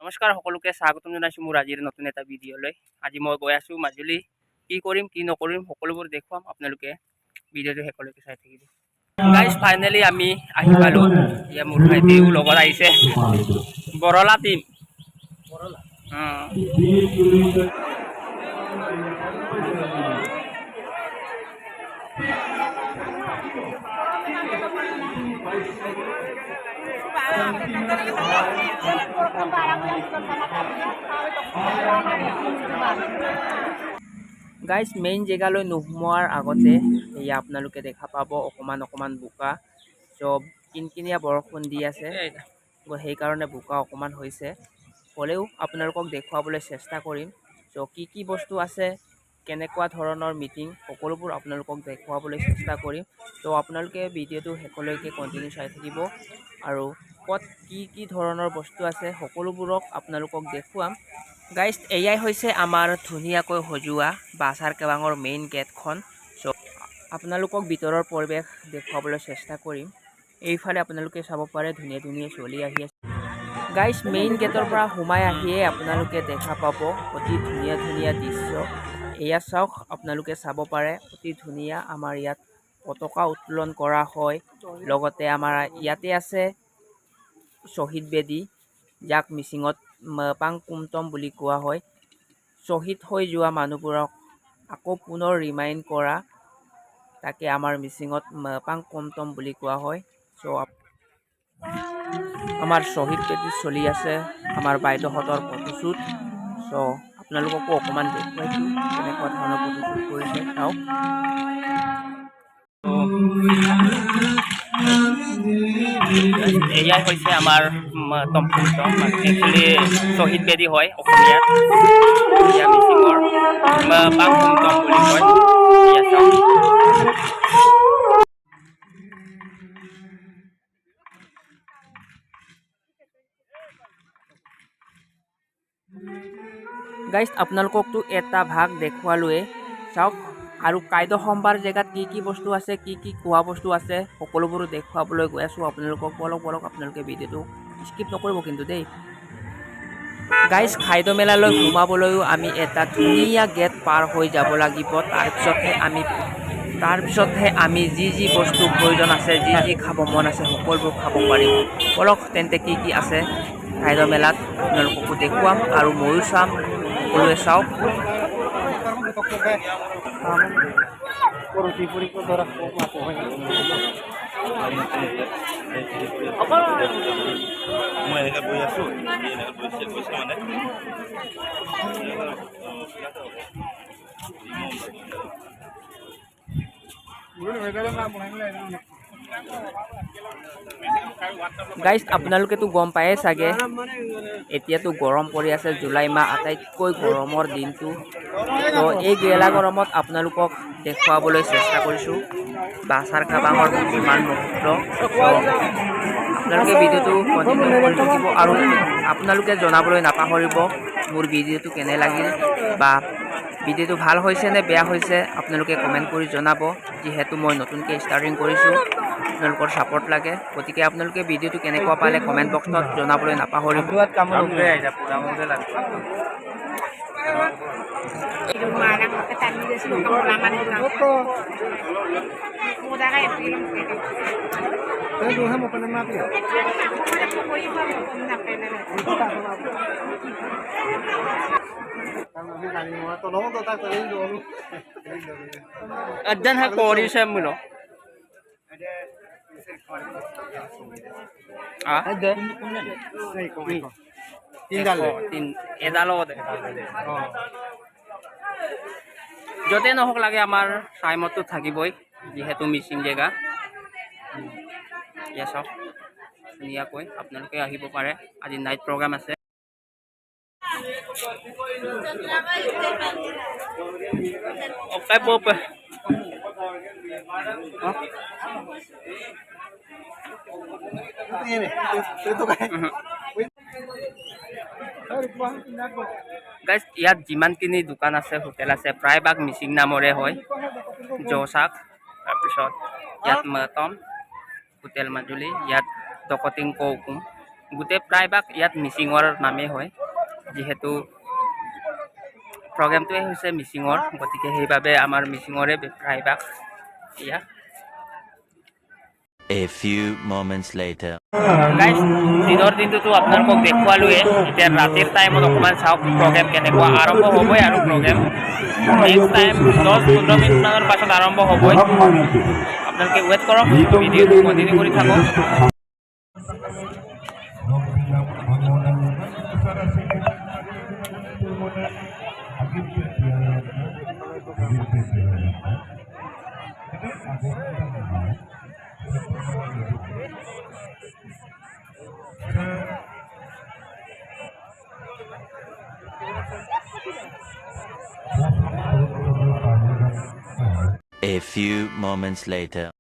নমস্কাৰ সকলোকে স্বাগতম জনাইছোঁ মোৰ আজিৰ নতুন এটা ভিডিঅ'লৈ। আজি মই গৈ আছোঁ মাজুলী। কি কৰিম কি নকৰিম সকলোবোৰ দেখুৱাম, আপোনালোকে ভিডিঅ'টো শেষলৈকে চাই থাকিব। গাইজ ফাইনেলি আমি আহি পালোঁ। এতিয়া মোৰ ভাইটিও লগত আহিছে, বৰলা টিম। গাইজ মেইন জেগালৈ নোসোমোৱাৰ আগতে এয়া আপোনালোকে দেখা পাব অকণমান বোকা। চব কিনকিনীয়া বৰষুণ দি আছে, সেইকাৰণে বোকা অকণমান হৈছে। হ'লেও আপোনালোকক দেখুৱাবলৈ চেষ্টা কৰিম। চ' কি বস্তু আছে, কেনেকুৱা ধৰণৰ মিটিং, সকলোবোৰ আপোনালোকক দেখুৱাবলৈ চেষ্টা কৰিম। ত' আপোনালোকে ভিডিঅ'টো শেষলৈকে কণ্টিনিউ চাই থাকিব আৰু ক'ত কি ধৰণৰ বস্তু আছে সকলোবোৰক আপোনালোকক দেখুৱাম। গাইজ এয়াই হৈছে আমাৰ ধুনীয়াকৈ সজোৱা বাছাৰ কেৱাঙৰ মেইন গেটখন। চ' আপোনালোকক ভিতৰৰ পৰিৱেশ দেখুৱাবলৈ চেষ্টা কৰিম। এইফালে আপোনালোকে চাব পাৰে ধুনীয়া চলি আহি আছে। গাইজ মেইন গেটৰ পৰা সোমাই আহিয়ে আপোনালোকে দেখা পাব অতি ধুনীয়া দৃশ্য। এয়া চাওক, আপোনালোকে চাব পাৰে অতি ধুনীয়া। আমাৰ ইয়াত পতাকা উত্তোলন কৰা হয়। লগতে আমাৰ ইয়াতে আছে শ্বহীদ বেদী, যাক মিচিঙত পাং কুমটম বুলি কোৱা হয়। শ্বহীদ হৈ যোৱা মানুহবোৰক আকৌ পুনৰ ৰিমাইণ্ড কৰা, তাকে আমাৰ মিচিঙত পাং কুমটম বুলি কোৱা হয়। চ' আমাৰ শ্বহীদ বেদী চলি আছে, আমাৰ বাইদেউহঁতৰ ফটোশ্বুট। চ' আপোনালোককো অকণমান দেখুৱাইছোঁ কেনেকুৱা ধৰণৰ ফটোশ্বুট কৰিছে চাওক। এয়াই হৈছে আমাৰ টমটম, একচুৱেলি শ্বহীদ বেদী হয় অসমীয়াত, এয়া মিচিঙৰ পাং কুমটম বুলি কয়। এয়া চাওক। গাইজ আপোনালোককতো এটা ভাগ দেখুৱালোৱে, চাওক আৰু কাইদ সম্বাৰ জেগাত কি বস্তু আছে, কি খোৱা বস্তু আছে সকলোবোৰ দেখুৱাবলৈ গৈ আছোঁ আপোনালোকক। বলক আপোনালোকে ভিডিঅ'টো স্কিপ নকৰিব কিন্তু দেই। গাইজ খাদ্য মেলালৈ সোমাবলৈও আমি এটা ধুনীয়া গেট পাৰ হৈ যাব লাগিব। তাৰপিছতহে আমি যি বস্তু প্ৰয়োজন আছে, যি খাব মন আছে সকলোবোৰ খাব পাৰিম। বলক তেন্তে কি আছে খাদ্য মেলাত আপোনালোককো দেখুৱাম আৰু ময়ো চাম, সকলোৱে চাওক। গাইজ আপোনালোকেতো গম পায়ে চাগে, এতিয়াতো গৰম পৰি আছে, জুলাই মাহ আটাইতকৈ গৰমৰ দিনটো। তো এই গেলা গৰমত আপোনালোকক দেখুৱাবলৈ চেষ্টা কৰিছোঁ বাছাৰ কেৱাঙৰ কিমান মুহূৰ্ত। আপোনালোকে ভিডিঅ'টো কণ্টিনিউ কৰি থাকিব আৰু আপোনালোকে জনাবলৈ নাপাহৰিব মোৰ ভিডিঅ'টো কেনে লাগিল, বা ভিডিঅ'টো ভাল হৈছে নে বেয়া হৈছে আপোনালোকে কমেণ্ট কৰি জনাব। যিহেতু মই নতুনকৈ ষ্টাৰ্টিং কৰিছোঁ, আপোনালোকৰ ছাপোৰ্ট লাগে, গতিকে আপোনালোকে ভিডিঅ'টো কেনেকুৱা পালে কমেণ্ট বক্সত জনাবলৈ নাপাহৰিব। Adan ha kori siya mo no. Ah? Edalo de. যতে নহওক লাগে আমাৰ টাইমতো থাকিবই, যিহেতু মিচিং জেগা। ইয়া চাওক ধুনীয়াকৈ আপোনালোকে আহিব পাৰে, আজি নাইট প্ৰগ্ৰাম আছে। Okay po pa. গাইজ ইয়াত যিমানখিনি দোকান আছে, হোটেল আছে, প্ৰায়ভাগ মিচিং নামৰে হয়। জৌচাক, তাৰপিছত ইয়াত মটম হোটেল মাজুলী, ইয়াত দকটিং কৌকুম, গোটেই প্ৰায়ভাগ ইয়াত মিচিঙৰ নামেই হয় যিহেতু প্ৰগ্ৰেমটোৱে হৈছে মিচিঙৰ গতিকে সেইবাবে আমাৰ মিচিঙৰে প্ৰায়ভাগ ইয়াত A few moments later. Guys দিনৰ দিনটোতো আপোনালোকক দেখুৱালোৱে এতিয়া ৰাতিৰ টাইমত অকণমান চাওক প্ৰগ্ৰেম কেনেকুৱা আৰম্ভ হ'বই আৰু প্ৰগ্ৰেম নেক্সট টাইম 10-15 মিনিটমানৰ পাছত আৰম্ভ হ'বই আপোনালোকে ৱেইট কৰক ভিডিঅ'টো কণ্টিনিউ কৰি থাকক A few moments later.